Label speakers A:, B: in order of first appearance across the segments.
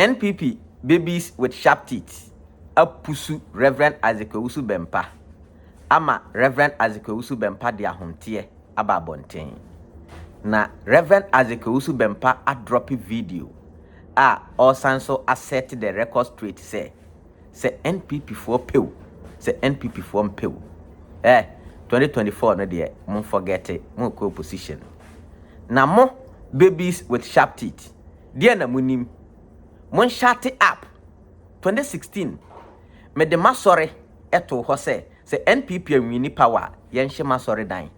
A: NPP babies with sharp teeth apusu Reverend Owusu Bempah ama Reverend Owusu Bempah de ahonte aba bonten na Reverend Owusu Bempah a drop video also asset the record straight say NPP for pew say NPP for pew 2024 no dey mon forget it mon ko opposition na mo babies with sharp teeth dia na munim mon shut it up 2016 me de masore eto ho say NPP amini power yen hye masore dan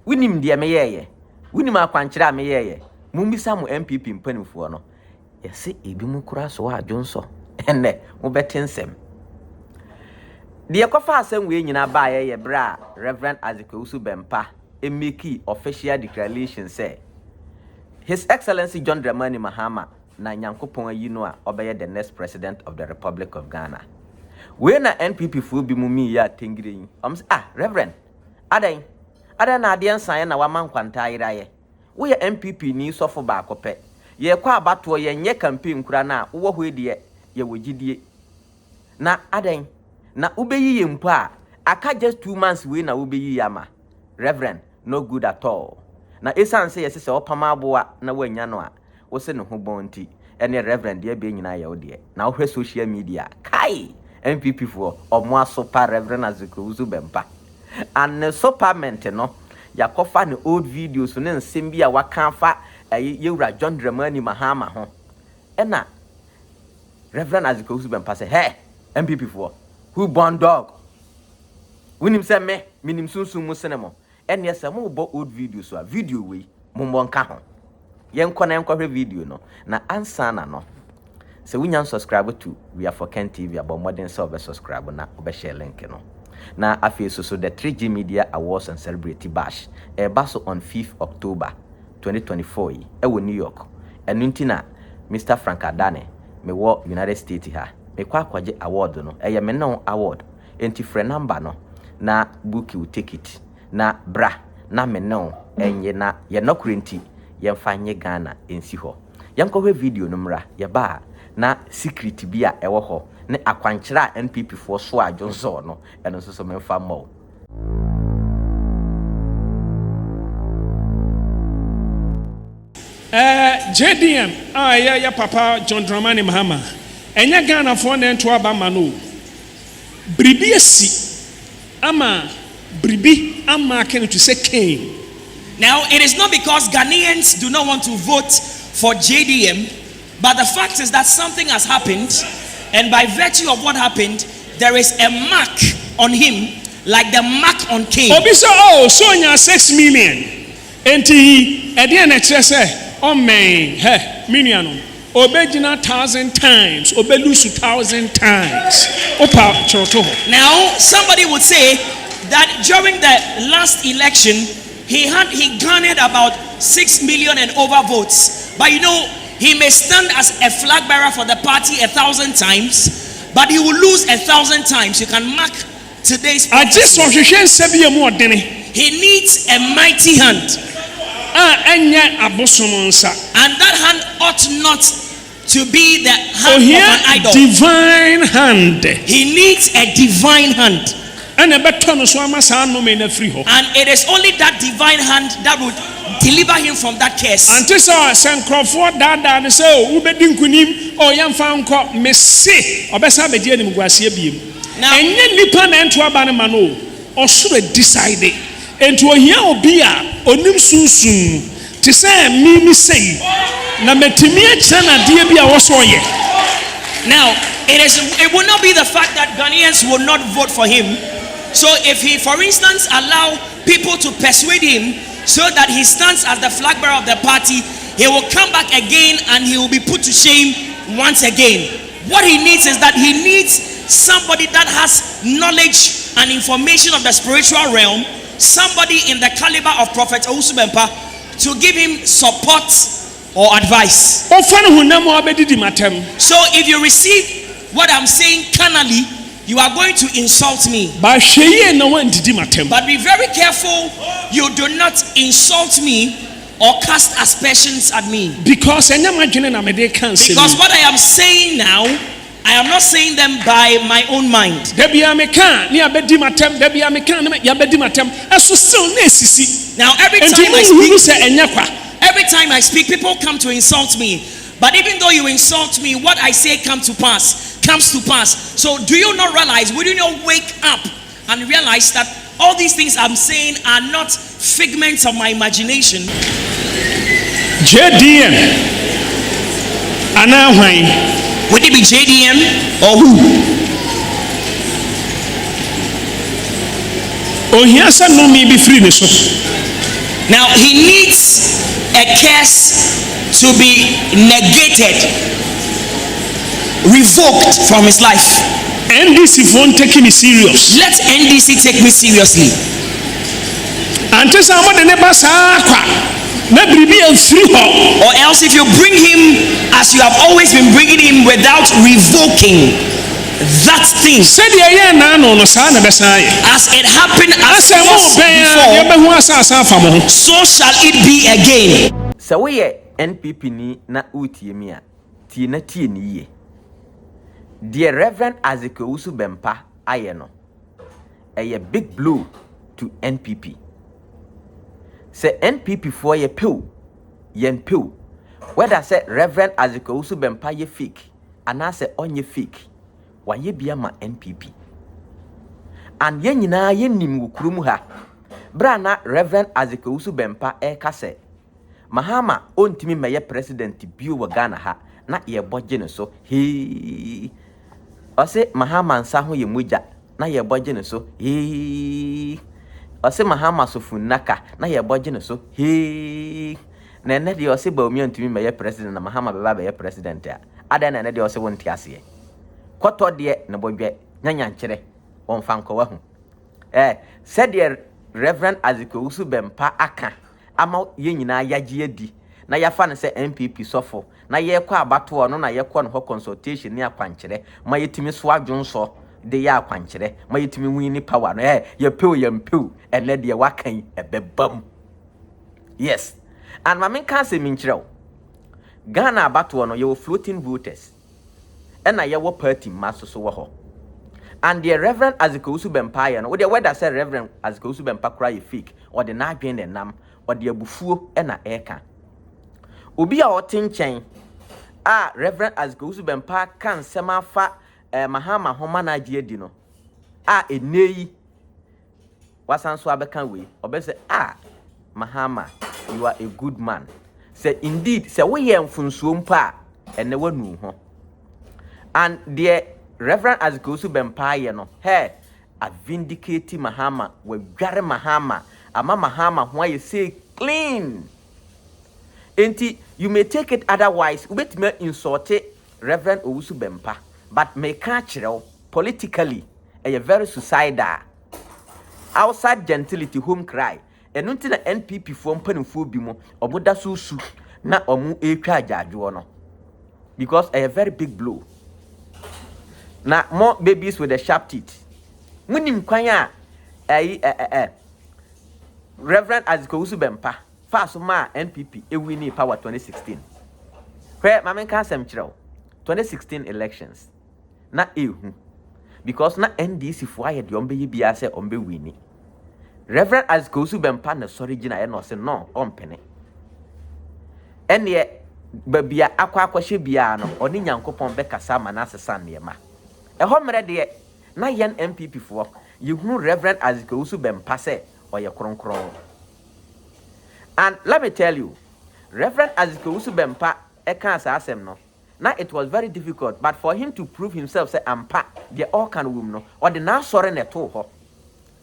A: winim de me yeye winim akwankyere me yeye mumbisa mu NPP mpanimfo no yese ebi mu kura so adwonso enne mo betensem de kofa asem we nyina ba ye bra Reverend Owusu Bempah emeki official declaration say His Excellency John Dramani Mahama na nyankopon ayi no a obeye the next president of the Republic of Ghana. We na NPP fu bi mu mi ya tengire yi. Reverend, adan na ade nsan na waman kwanta iraye. We ya NPP ni sofo ba akopɛ. Ye kwa abato ye nye campaign kura na wo ho de ye wogidie. Na adan na ubeyi ye mpo a aka just 2 months we na ubeyi yama. Reverend, no good at all. Na esan se yesi se opama aboa na wanya no a wo se ne ho bonti ene Reverend de be nyina ye wo de na wo hwe social media kai NPP for omo asopa Reverend Owusu Bempah and the parliament no yakofa ne old videos ne nsem bi a waka fa yewura John Dramani Mahama ho ena Reverend Owusu Bempah say hey NPP for who born dog winim se me minim sunsun mu senemo ene yesa mo bo old videos so a video we mo nka ho yenko na yenko hwe video no na ansa na no se wunya subscribe to We Are For Ken TV about modern server subscribe na obe share link no na afi so the 3G Media Awards and Celebrity Bash baso on 5th October 2024 ewo New York enu ntina Mr. Frank Adane me wo United States ha me kwa kwaje award no me no award enti free number no na book you take it na bra na me no enye na ye no kurenti ye mfanye Ghana ensi ho yankɔhwe video no mra ye ba na secret bi a ewo ho ne akwankyera NPP for so adwonso no eno so memfa mo
B: JDM ya papa John Dramani Mahama enya Ghana for na nto aba ma no bribi esi ama bribi ama ken to say king.
C: Now it is not because Ghanaians do not want to vote for JDM, but the fact is that something has happened, and by virtue of what happened, there is a mark on him, like the mark on Cain.
B: Obisa Sonya 6 million. Enti edian etrese o men miniano obejina 1,000 times obelusu 1,000 times opa choto.
C: Now somebody would say that during the last election he garnered about 6 million and over votes, but he may stand as a flag bearer for the party 1,000 times, but he will lose 1,000 times. You can mark today's prophecy. He needs a mighty hand. And that hand ought not to be the hand of an idol.
B: Divine hand.
C: He needs a divine hand. And it is only that divine hand that would deliver him from that curse. Now it will not be the fact that Ghanaians will not vote for him. So if he, for instance, allow people to persuade him so that he stands as the flag bearer of the party, he will come back again and he will be put to shame once again. What he needs is that he needs somebody that has knowledge and information of the spiritual realm, somebody in the caliber of Prophet Owusu Bempah to give him support or advice. So if you receive what I'm saying carnally, you are going to insult me. But be very careful you do not insult me or cast aspersions at me.
B: Because because
C: what I am saying now, I am not saying them by my own mind. Now, every time I speak, people come to insult me. But even though you insult me, what I say comes to pass. So do you not realize, would you not wake up and realize that all these things I'm saying are not figments of my imagination?
B: JDM.
C: Would it be JDM or who? Now he needs a curse to be negated, revoked from his life.
B: NDC won't take me serious.
C: Let NDC take me seriously.
B: And
C: or else if you bring him as you have always been bringing him without revoking that thing, as it happened as before, so shall it be again.
A: So we NPP ni na utiemi a tie na tie ni ye. The Reverend Owusu Bempah aye no. A big blow to NPP. Say NPP for ye pew. Yen pew. Whether say Reverend Owusu Bempah ye fake, and I say on ye fake. Wa ye bia ma NPP. And ye nyina ye nim wukurum ha. Bra na Reverend Owusu Bempah ka say Mahama ontimi meye president bio wa Ghana ha na ye boje ne so. He ose Mahama nsa ho ye moja na ye boje ne so. He ose Mahama sofunaka na ye boje ne so. He na ne de ose ba omi ontimi meye president na Mahama beba be ye president a ada na ne de ose wonti ase koto de ne bodwe nyanyankere wonfa nkowa hu said the Reverend Owusu Bempah aka ama ye nyina yagye adi na yafa ne se NPP sofo na ye kwa abato no na ye kwa no consultation ni akwankere ma yetimi so adwonso de ya akwankere ma yetimi win power no ye pew ene de wakan ebebam. Yes, and ma men kan se minkyerɛw Ghana abato no ye wo floating voters ena ye wo party maso so wo ho. And the Reverend Owusu Bempah no we the whether say Reverend Owusu Bempah cry fake or the na adwen nam or the abufuo ena eka obi a otenchen Reverend Owusu Bempah kan sema fa Mahama homa na agi adi no eneyi wasan so abeka we obese Mahama, you are a good man. Say indeed say we ye mfunsuo mpa ene wanu ho. And the Reverend Owusu Bempah no a vindicate Mahama we dware Mahama ama Mahama ho ye say clean. Enti you may take it otherwise. Ubetime insult Reverend Owusu Bempah, but may catch politically a very suicidal. Outside gentility home cry. Enunti na NPP for mpanimfo bi mo omoda susu na omu etwa ajajo no. Because a very big blow. Na more babies with the sharp teeth. Munim kwanya Reverend Owusu Bempah fast ma NPP win power 2016. Where mamen kan sem kireo 2016 elections na ehu because na NDC fo aye de ombe bia se ombe win. Reverend Owusu Bempah na sorry gina ye no se no ompene. Ene babia akwahye bia no oni nyankopon be kasa ma na asesa ne ma. Ehomre de na yen NPP fo yehunu Reverend Owusu Bempah se oye kronkron. And let me tell you, Reverend Owusu Bempah can't asem no. Now it was very difficult, but for him to prove himself, say ampa, the all can woman no, or the now sorry net ho.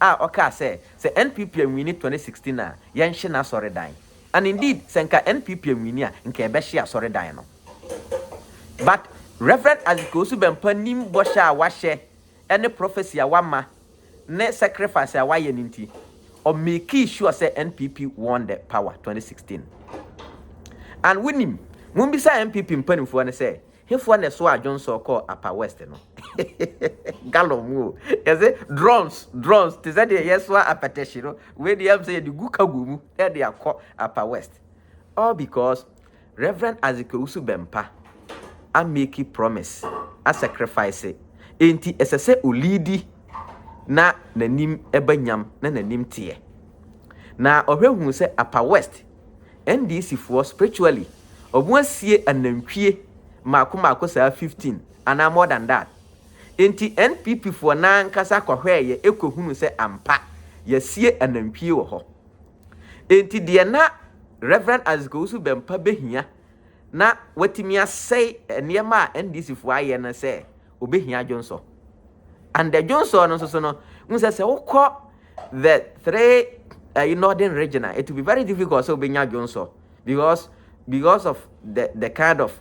A: Okay, say NPP and we need 2016 na, yen shina sorry dying. And indeed, senka NPP and we near in Kebeshi sorry dying no. But Reverend Owusu Bempah nim bosha washe, any prophecy a wama, ne sacrifice a wayeninti. Or make sure say NPP won the power 2016. And with him, when we say NPP in for and say, if one is so a John so called Upper West, no. Gallon, is it drones, to say the yes, one appetition, where the say the Gukagumu, there they are called Upper West. all because Reverend Owusu Bempah I make a promise, I sacrifice it. Enti esese ulidi na nanim ebanyam na nanim tie. Na ohwehun se Upper West NDC for spiritually obuasie anantwie mako saa 15 and more than that. Enti NPP for na nkasa kohweye ekohunu se ampa yasie anantwie wo ho. Enti de na Reverend Owusu Bempah behia na watimi asay niema NDC for aye na say obehia Johnson. And the Johnson no unse say ukọ the three northern region, it will be very difficult so obehia Johnson because of the kind of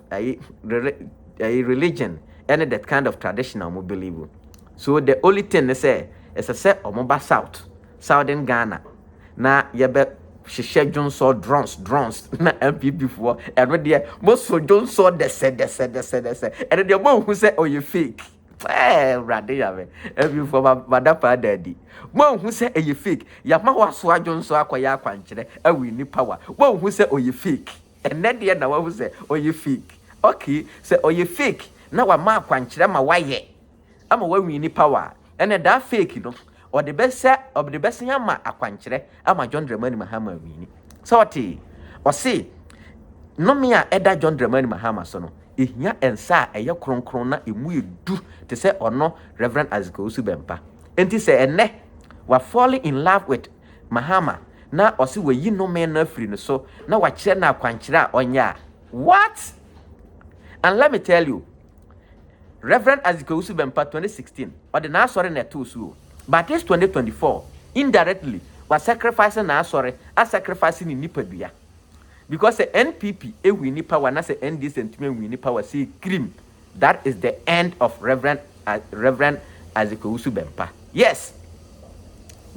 A: religion and the kind of traditional we believe. So the only thing they say is say omoba southern Ghana na yebe Shisha Johnson drones na MPP for and there most for Johnson they said and the one who said oh you fake rather every for madapa daddy one who said you fake yama waswa Johnson akwaya kwankyere awi ni power one who said oh you fake and then the other one who said oh you fake okay say oh you fake na wa ma kwankyere ma waye ama wawi ni power and that fake you know or the best yama akwankyere ama John Dramani Mahama wini so or say no me a eda John Dramani Mahama so no ehia ensa eye kronkron na emu edu te say ono Reverend Owusu Bempah enti say ene wa falling in love with Mahama na osi we yi no me na free no so na wa kire na akwankyere a onya what. And let me tell you, Reverend Owusu Bempah 2016 or the na sorry na to so. But this 2024, indirectly, was sacrificing our sorry, as sacrificing in Nipadua. Because the NPP, a winning power, not the end decent winning power, see cream. That is the end of Reverend Owusu Bempah. Yes,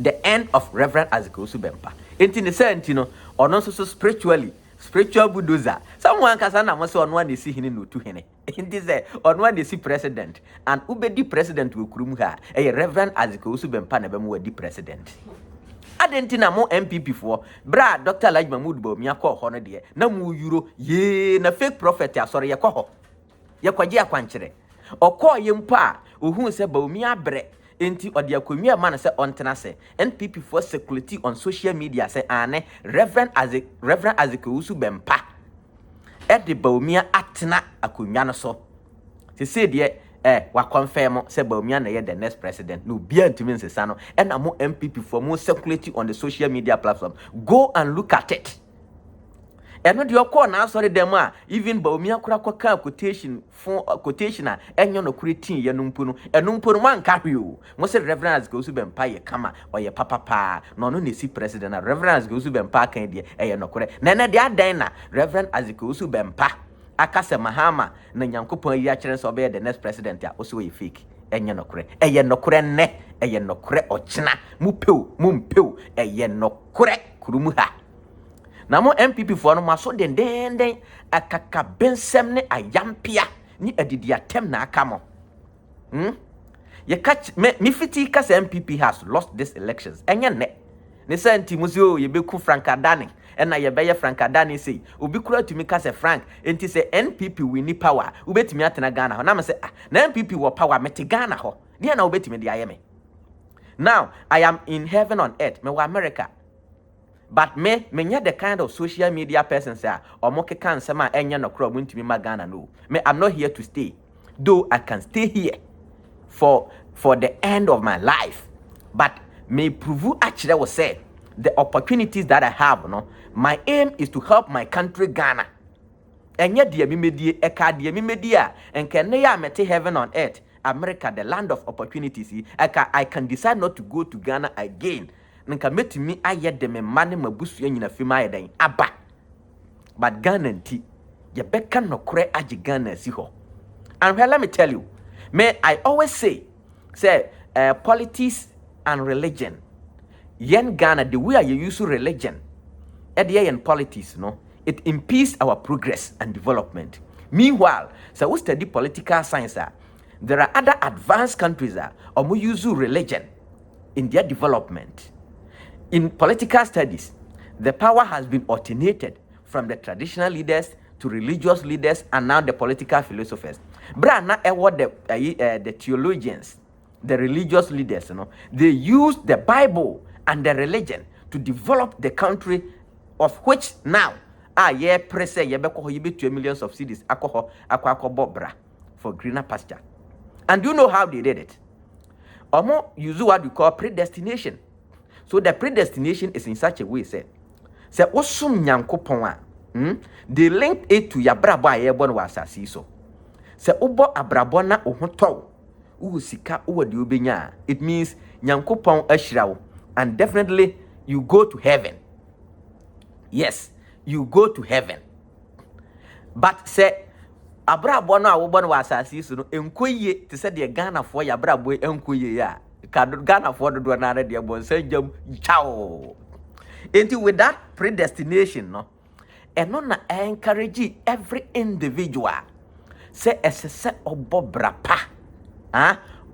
A: the end of Reverend Owusu Bempah. In the sense, you know, or not so spiritual bulldozer. Someone can say, "I'm on one they see him no to him." In this, on one they see president, and ubedi president will krumha. A Reverend Owusu Bempah never more the president. I didn't know more MPP for bra Dr. Elijah Mahmoud bo miya call honor dear. Na mu euro ye na fake prophet ya sorry ya koho. Ya kwaji ya kwanchere. O call yempa uhun se bo miya bre. Enti odi akwamia man say ontena say NPP for security on social media say ane Reverend Owusu Bempah e de baumia atena akwamia no so se de wa confirm say baumia na ye the next president no bia ntimi nsesa no e na mo MPP for mo security on the social media platform go and look at it. And when you call now, sorry, them even Baumia Kura quotation for quotation, and you know, creating Yanumpuno, and Numpun one carry you. Most Reverend Owusu Bempah, ye kama, or ye papa, no, no, see president, Reverend Owusu Bempah, can ye, no correct. Nana, they are dina, Reverend Owusu Bempah, Akasa Mahama, Nanyankupo, Yachens obey the next president, ya also a fake, and ye no correct, no correct, no correct, or china, mumpil, no correct, Kurumuha. Na mo MPP for no maso den akaka bensem ne ayampia ni adidi atem na aka mo ye catch me fiti kasa MPP has lost these elections enye ne santi musio ye beku Frank Adani na ye beye Frank Adani say obi kura tumi kasa Frank enti say NPP we ni power ubetimi atena Ghana ho na me say na MPP wo power meti Ghana ho ne na ubetimi de ayeme. Now I am in heaven on earth me wa America. But me the kind of social media person say or moke kan sama enya no kro muntimi magana no. Me I'm not here to stay. Though I can stay here for the end of my life. But me prove actually was say the opportunities that I have, no. My aim is to help my country Ghana. Enya dia mi medie eka dia mi media and can ya mete heaven on earth. America, the land of opportunities. I can decide not to go to Ghana again. Nka metimi aye de me mane mabusu nyina fima aye den aba but Ghana nti ye beka nokore age Ghana si ho. And let me tell you, I always say politics and religion yen Ghana the way you use religion e de yen politics no it impedes our progress and development. Meanwhile we study political science there are other advanced countries or use religion in their development. In political studies, the power has been alternated from the traditional leaders to religious leaders and now the political philosophers. Brana the theologians, the religious leaders, they use the Bible and the religion to develop the country, of which now press millions of cities bra for greener pasture. And you know how they did it? Omo use what we call predestination. So the predestination is in such a way, say osum nyankopon they linked it to yabrabo ayebon wa asasi so. Se obo abrabo na ohotow sika de obenya, it means nyankopon ashirawo, and definitely you go to heaven. Yes, you go to heaven. But say abrabo na awobon wa asasi so no enkoye te se de Ghana for yabrabo enkoye ya ka Ghana for do na de bon sanjam chao. Into with that predestination, no, and no na encourage every individual. Say esse obo brapa,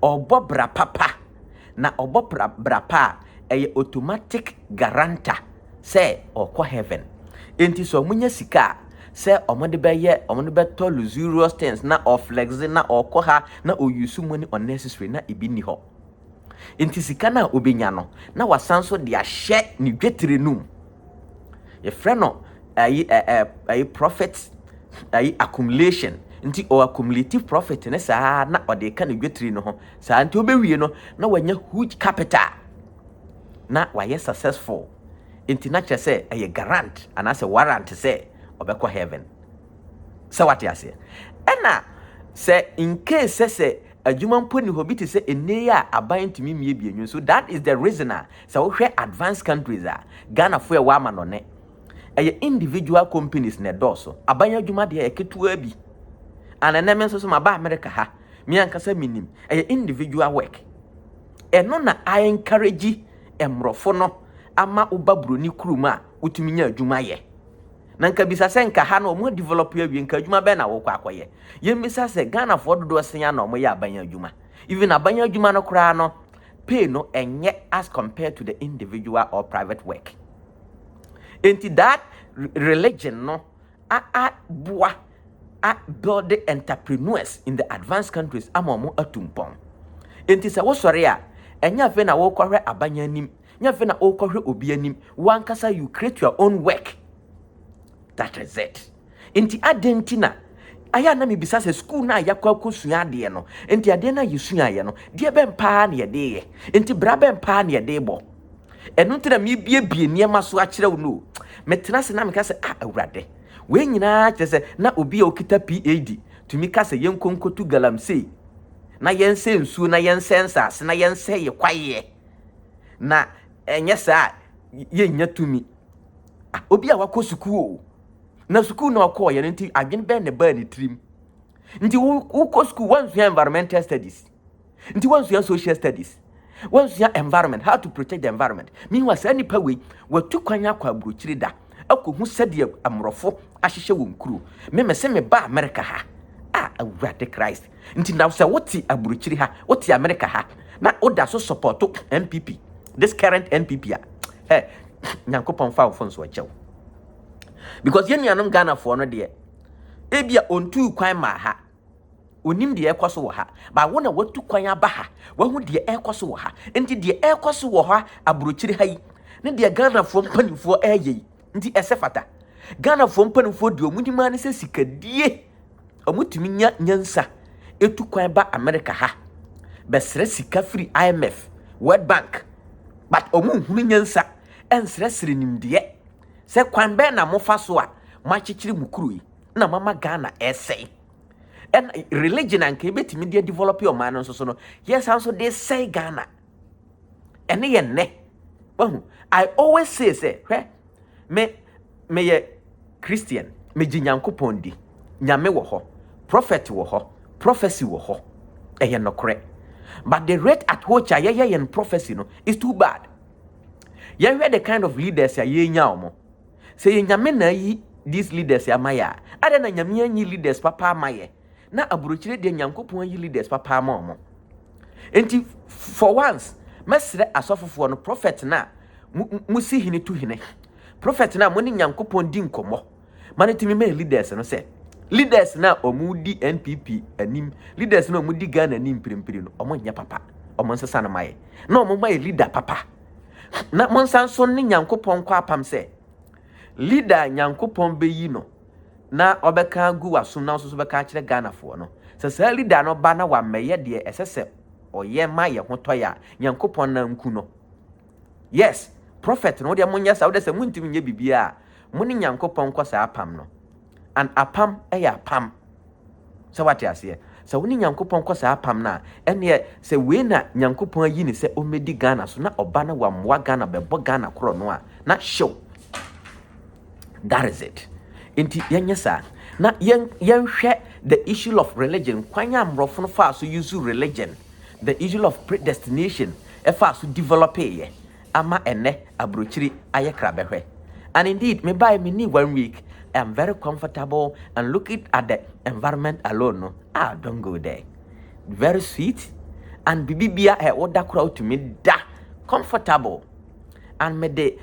A: obo brapa na obo brapa automatic guarantor say okwa heaven. Enti so munya sika say omode beto luxurious things na flexing na okwa na oyusu money unnecessary na ibini ho. Inti sika na obenya no na wasanso de ahye ni dwetire num ye friend no profit accumulation inti or accumulative profit ne sa na ode ka ni dwetire no ho sa nti obewie no na wanya huge capital na waye successful inti na kye say garant and as a warrant say obekọ heaven. So what you say ena say in case say adwuma mponi hobi te se eneya aban timi miebie. So that is the reason so we advanced countries Ghana for wa ma no ne individual companies ne doso aban adwuma de eketua bi ananeme so ma ba America ha mi ankasa minim individual work eno na I encourage emrofo no ama obabroni kuruma utumi nya adwuma ye na nka bisa se nka ha na omo develop awie nka adwuma be na wo kwa akoye ye misa se Ghana for dodo senya na omo ya abanya adwuma even abanya adwuma no kra no pay no enye as compared to the individual or private work. Enti that religion no boa build the entrepreneurs in the advanced countries amomo atumpon. Enti se wo sori a enya fe na wo kohwe abanya nim nya fe na wo kohwe obi anim wankasa you create your own work. That is it. Inti adentina aya na mebisa se school na yakwa kosua de no enti ade na yesua ye no de Bempah na ye de ye enti bra Bempah na ye de bo enu ntina mi bie niema so a kire wo no metena se na meka se awurade we nyina kire se na obi okita PhD tumi ka se yenkonkotu galamsey na yense nsuo na yensensa se na yense ye kwaye na enye sa ye nya tumi obi a wakọ school na school na okọ ye nti adwen be ne ba ni trim nti wo school once you environmental studies nti once you social studies once you environment how to protect the environment meanwhile say nipa we watu kwanya kwa brochiri da akohu sede amrofo ahyehye wo nkuru me se me ba America ha awurade Christ nti na say woti abrochiri ha woti America ha na oda so support NPP this current NPP nyankopon fa ofon so achew because yen yanom Ghana for no de ebia ontu kwan ma ha onim de ekoso wo ha ba wo na watu kwan aba ha wahu de ekoso wo ha enti de ekoso wo ha abrochiri ha yi ne de Ghana for mpanifo eye nti esefata Ghana for mpanifo de omudima ne se sikadie omutumi nyansa etu kwan ba America ha besre sika free IMF World Bank but omunhunu nyansa ensresre nimde se kwan be na mofa so a machikiri mukuru yi na mama Ghana essay and religion and kebetimi de develop your man so no yes also they say Ghana and ye ne I always say me ye Christian me jinyankopon di nyame wo ho prophet wo ho prophecy wo ho eye no kore but the rate at which ye prophecy no is too bad. You hear the kind of leaders ye nya omo say nyame na yi these leaders ya maya ada na nyame anyi leaders papa maye na abrochire de nyankopon yi leaders papa ma omo enti for once mesre asofofo no prophet na musi hini tu hine prophet na mo ni nyankopon di nkomo manitimi me leaders no say leaders na omudi NPP anim leaders na omudi Ghana anim primpiri no omo nya papa omo nsesa na maye na omo maye leader papa na monsan so ne Nyankopon kwa apam say leader Nyankopon beyi no na obeka gu wasom na so beka kire Ghana fo no se leader no ba na wa meye de esese oye maye hotoya Nyankopon na nku no. Yes, prophet no de monya sa wo de se muntimi nye bibia muni Nyankopon kwa sa apam no. And apam apam. So what you say? So woni Nyankopon kwa sa apam na ene se we na Nyankopon ayi ni se omedi Ghana so na oba na wa mwa Ghana bebo Ghana kro no a na show. That is it. Inti yanyesa na yenhwe the issue of religion kwanya mrofo no fa so use religion, the issue of predestination e fa so develop ye ama ene abrochiri aye krabehwe. And indeed me buy me need 1 week I'm very comfortable and looking at the environment alone. No, don't go there. Very sweet and bibia e order crowd to me da comfortable and me de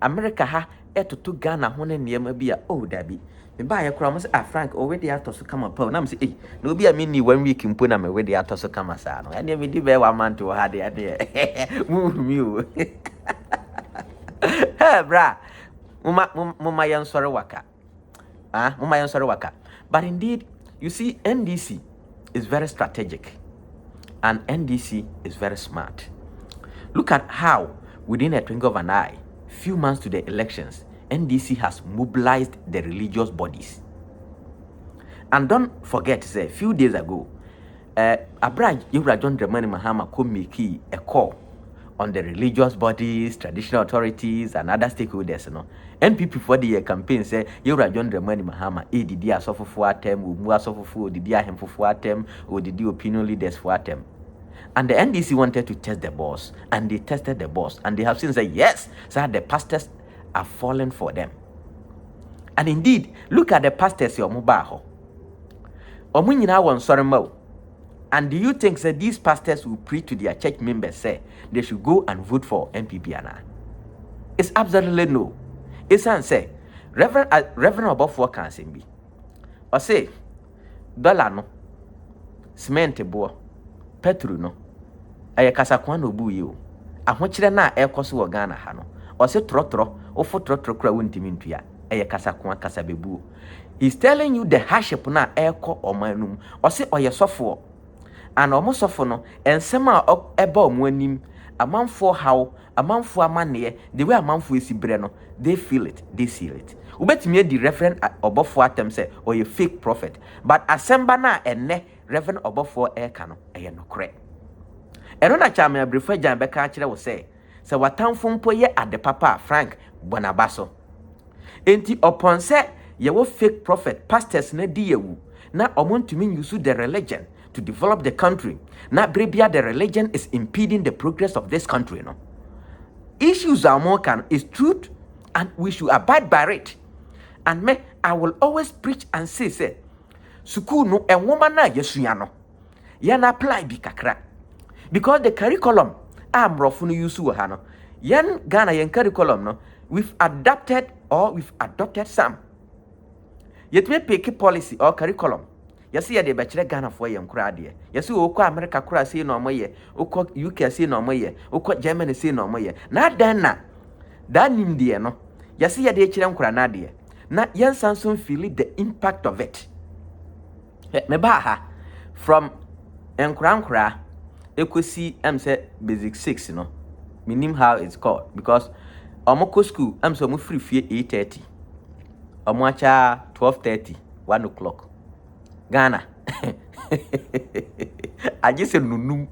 A: America ha to Ghana hone niema bia oh dabi me ba ye kura mo say Frank already ato so come up na me say no bia me ni 1 week mpo na me we dey ato so come asa no ene me di be 1 month to ha de move me o hey bra mama yan sorry waka mama yan sorry waka. But indeed you see NDC is very strategic and NDC is very smart. Look at how within a twinkle of an eye, few months to the elections, NDC has mobilized the religious bodies. And don't forget, say, a few days ago, Abraham John Dramani Mahama could make a call on the religious bodies, traditional authorities, and other stakeholders. You know, NPP for the campaign say, "Yura John Dramani Mahama, did you suffer for atem? Umu suffer for did you him for atem? Or did you opinion leaders for atem?" And the NDC wanted to test the boss, and they tested the boss, and they have seen say yes, so the pastors are falling for them. And indeed, look at the pastors your mobile. Omunyina won sorry mo. And do you think that these pastors will preach to their church members say they should go and vote for NPP? It's absolutely no. It's say Reverend above what can say be. Or say dollar no, cement bo, petrol no. Aya kasa kwano bu yo. Ahwachire na ekoso wo Ghana ha no. Or say trotro, ofo trotro kra wontimi ntua. Aya kasa kwa kasa bebu. He's telling you the hardship na eko omanum. Or say oyesofo and almost sofo no ensema eba omo anim amanfo how amanfo amane the way amanfo esi bre no they feel it, they see it. Ubetimi di reverend obofo atem say or a fake prophet, but asemba na ene reverend obofo eka no eye no kre eno na cha me abrefa jan beka kire wo say watamfo mpo ye ade papa Frank Bonabaso enti upon say ye wo fake prophet pastors na di yewu na omontumi use the religion to develop the country. Now, Brebia, the religion is impeding the progress of this country. No issues are more can is truth, and we should abide by it. And me, I will always preach and say, Suku no a woman na yesuano. Yan apply bi kakra. Because the curriculum I'm rofunu yusu hano. Yan Ghana yan curriculum no, we've adapted some. Yet me pick policy or curriculum. Yasi ya de bachelor Ghana for yam krade. Yasi okwa America kura say no moye, okwa UK say no moye, okwa Germany say no moye. Na dan na nim de no. Yasi ya de chire nkura na de. Na yan Samson feel the impact of it. Me ba ha from nkura ekosi say basic 6 no. Minim how it's called because omoko school so mo free fie 8:30. Omo acha 12:30, 1 o'clock. Ghana. I just said no.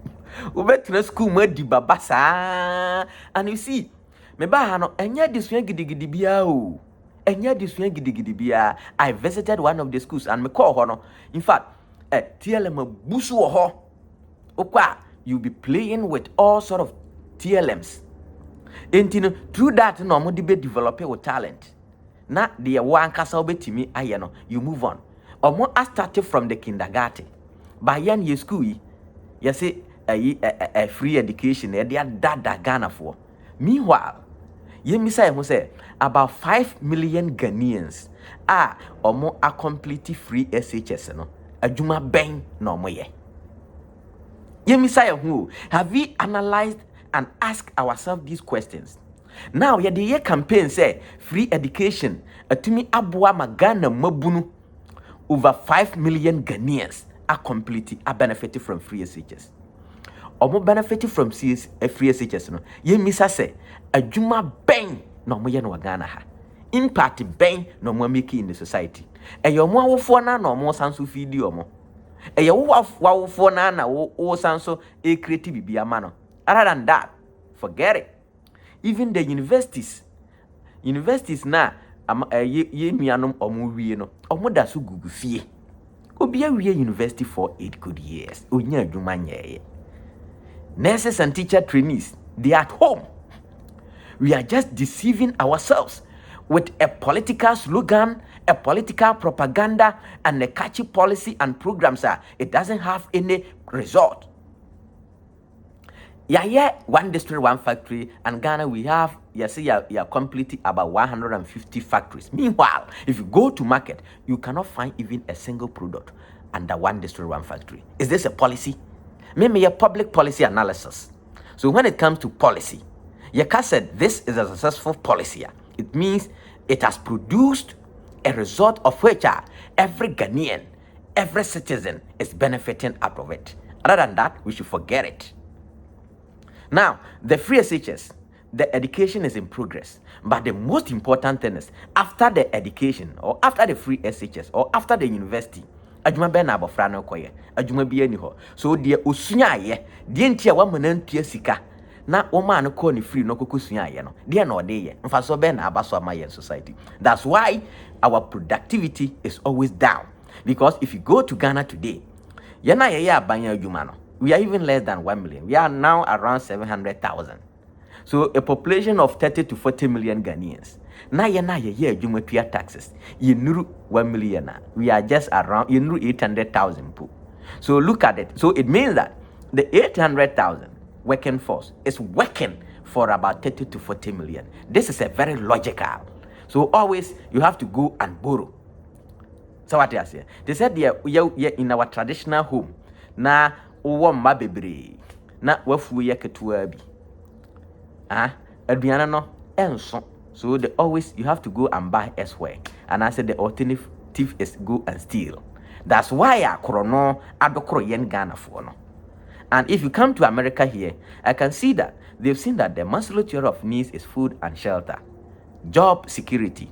A: Ubetina school madi babasa. And you see, me ba no enya disuen gidigidi bia o. Enya disuen gidigidi bia. I visited one of the schools and me call ho no. In fact, TLM busu ho. Okwa, you be playing with all sort of TLMs. And through that no mo be develop your talent. Na the one kasa obetimi aye no, you move on. Omo started from the kindergarten. By yan ye school, you say a free education, they are dada Ghana for. Meanwhile, Yemisa who say about 5 million Ghanaians are more a completely free SHS no. Adwuma ben no mo ye. Yemisa who have we analyzed and asked ourselves these questions? Now the year campaign say free education atumi aboa magana mabunu over 5 million Ghanaians are completely benefited from free SHS. Omo benefited from free SHS no. Yemisa say adwuma ben no mo ye no Ghana ha. Impact ben no mo make in the society. Eyo mo awofo na no mo sanso feed omo. Eyo wawofo na wo sanso create bibia ma no. Other than that, forget it. Even the universities na ye nuanom omo wie no omo da so gugu fie. Obi awie university for 8 good years. Onya adwuma nyeye. Nurses and teacher trainees, they are at home. We are just deceiving ourselves with a political slogan, a political propaganda, and a catchy policy and programs. It doesn't have any result. Yeah, one district, one factory, and Ghana we have, you completely about 150 factories. Meanwhile, if you go to market, you cannot find even a single product under one district, one factory. Is this a policy? Maybe a public policy analysis. So when it comes to policy, Yeka said this is a successful policy. It means it has produced a result of which every Ghanaian, every citizen is benefiting out of it. Other than that, we should forget it. Now, the free SHS, the education is in progress. But the most important thing is, after the education, or after the free SHS, or after the university, adwuma be na abofra no koye, adwuma bi ani ho. So de osunya aye, de ntia wa manantua sika, na wo ma no ko ni free no kokosunya aye no. De na ode ye, mfa so be na abaso amaye in society. That's why our productivity is always down. Because if you go to Ghana today, ye na ye abanya adwuma no. We are even less than 1 million. We are now around 700,000. So a population of 30 to 40 million Ghanaians. Now ye adwuma tua taxes. Ye nuru 1 million. We are just around ye nuru 800,000 po. So look at it. So it means that the 800,000 working force is working for about 30 to 40 million. This is a very logical. So always you have to go and borrow. So what they say? They said yeah in our traditional home. Na uwo mma bebre na wafu ye ketua bi aduana no enso. So they always you have to go and buy elsewhere, and I said the alternative is go and steal. That's why akrono adokro yen Ghana for no. And if you come to America here, I can see that they've seen that the most of needs is food and shelter, job security.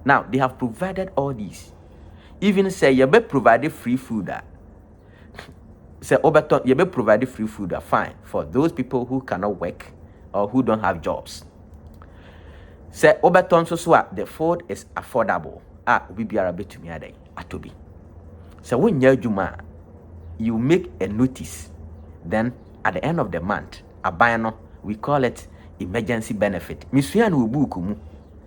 A: Now they have provided all these. Even say you be provided free food. Say Oberton, you be provided free food, fine, for those people who cannot work or who don't have jobs. Say Oberton so the food is affordable. We be a bit to me atobi. So when you make a notice, then at the end of the month, we call it emergency benefit. Misuya no bukumu,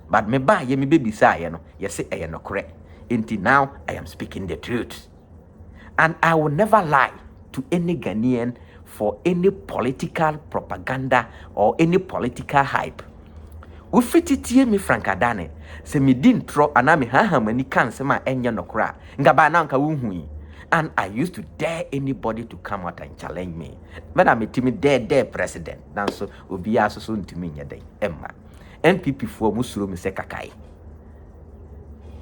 A: but me buy ye me baby say no, you say I no correct. Until now, I am speaking the truth, and I will never lie to any Ghanaian for any political propaganda or any political hype. Ufititie mi frankadane se mi din tro ana mi hahamani kan se ma enye nokra ngaba na nka wunhui. And I used to dare anybody to come out and challenge me. When I'm a timid dare president, then so obi aso so ntimi nyede emma NPP for musuro mi se kakai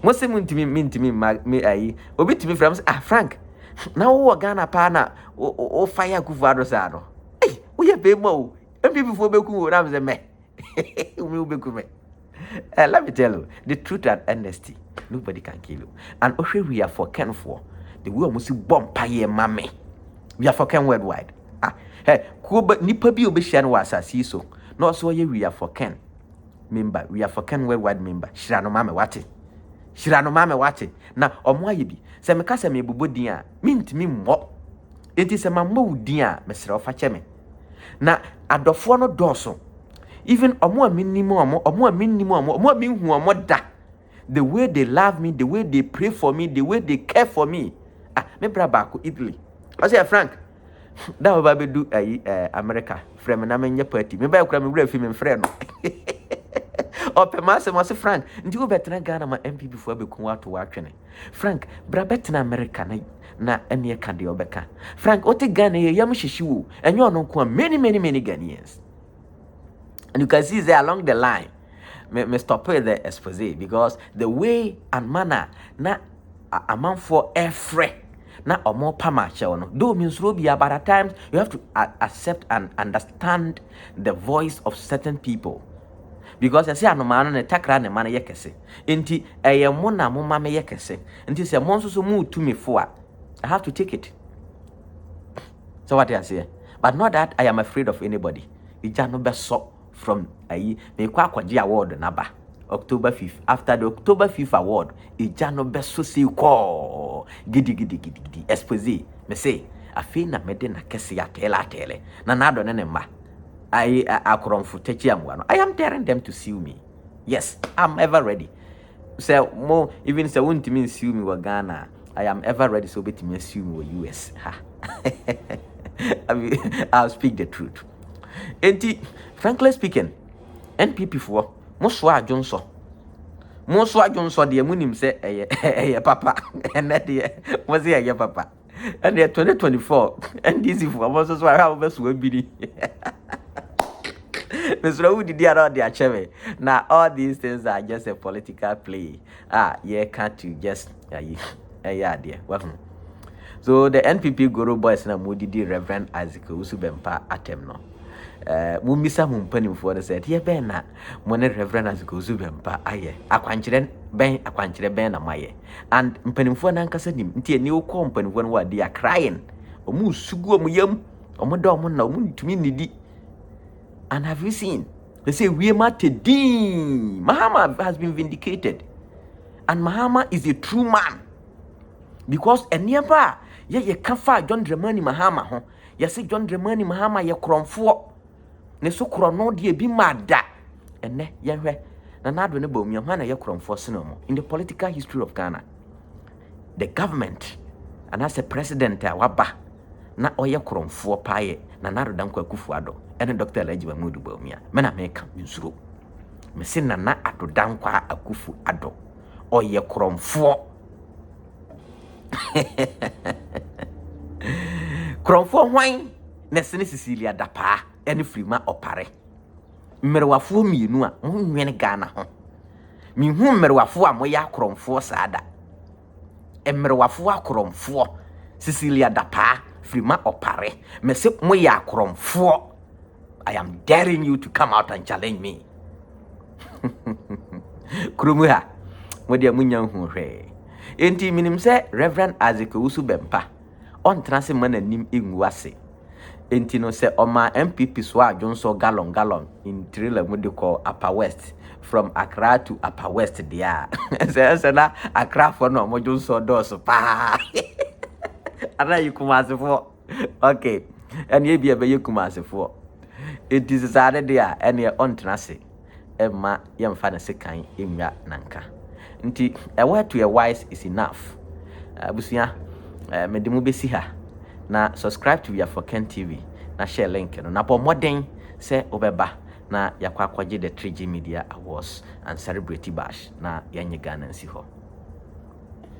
A: Mose ntimi me ayi obi timi from Frank na wo Ghana pa na o fire Akufo-Addo sa no eh wo ye be mo NPP for beku wo na me me let me tell you the truth and honesty. Nobody can kill you. And we are for Ken for the way almost Bempah mame. We are for Ken worldwide. Hey, Kuba nipa bi obeshan was so. No so we are for Ken member. We are for Ken worldwide member. Shirano mame wate. Na omo ayebi. Se me kasa me bubo din a mintimi mo. Enti se mamma din a mesre ofa cheme. Na adofo no doso. Even omo da. The way they love me, the way they pray for me, the way they care for me. Me braba ko Italy. I say Frank, that we be do America. Frame na menye party. Me ba kura me bra fi me frɛ no. Opema se mose Frank, ndi wo betena Ghana ma NPP fo abeku wato watwene. Frank, bra betena America na ene ka de obeka. Frank, ote Ghana ye yam hyehi wo. Enye ono nko many Ghanaians. And you can see there along the line, me stop the expose because the way and manner na a man for air free na omo pama no do means robia, but at times you have to accept and understand the voice of certain people. Because I say anomano ne takra ne man yekese. Enti eye mo na mo ma me yekese. Enti se mo so mu to me for I have to take it. So what I say? But not that I am afraid of anybody. Ija no be so from ayi me kwa kwaji award na ba October 5th. After the October 5th award, ija no be so see ko gidi expose me say afi na mede na kese ya tele na do ne mma I akromfo techi amwa no. I am daring them to sue me. Yes, I'm ever ready. Say more even say won't mean sue me wa Ghana. I am ever ready so bet me sue me wa US. I mean, I'll speak the truth. Enti, frankly speaking, NPP for Moswa Johnson. Moswa Johnson, the munim say, eh, papa, and that was here, papa. And the 2024, and this is for Moses, how best will be. Mr. Who did the achieve? Now, all these things are just a political play. Yeah, can't you just, yeah, dear. So, the NPP Guru boys na Moody Reverend Isaac Owusu Bempah atemno. Mumisa mumpani for the said, yeah, Bena, Mone Reverend Isaac Owusu Bempah, aye, aquanchire ben na maye. And Mpenifo Nanka said him, Tia new company when what they are crying. Omu sugu muyam, Omodom na to me nidi. And have you seen? They say, we mate ding. Mahama has been vindicated. And Mahama is a true man. Because a nearby, ye can't find John Dramani Mahama, huh? You say John Dramani Mahama, ye cromfo. Ne so crono de bi mada. And ne, ye Nanado nebo myamana ye cromfo sinomo. In the political history of Ghana, the government, and as a president, waba, na oye cromfo paye, Nanado danko kufuado. And Dr. Elijah Mudu Bomia, Mena make Minsuro. Messina na ado dankwa akufu ado. O ye krom fo. Krom fo hwan nesene Cecilia dapa ene frima opare. Mmerewafo mienu a onwene Ghana ho. Mi hu mmerewafo a moya krom fo saada. Mmerewafo akrom fo Cecilia dapa frima opare. Mese moya krom fo. I am daring you to come out and challenge me. Krumuha, modia munya hu hwe. Enti minim se Reverend Isaac Owusu Bempah on transe man anim enguase. Enti no se oma NPP so adwonso gallon in trailer mu de call Upper West from Accra to Upper West there. Se na Accra for no mo dwonso doso pa. Ana yikumase fo. Okay. And ye bia be yikumase fo. It is decided there and ye on transe. Emma yamfa na sekan enwa nanka. Nti a word to your wise is enough. Busia mede mu besi ha na subscribe to your Ken TV na share link no na po modern say obeba na yakwa kwaje the 3G Media Awards and celebrity bash na yenye Ghana nsi ho.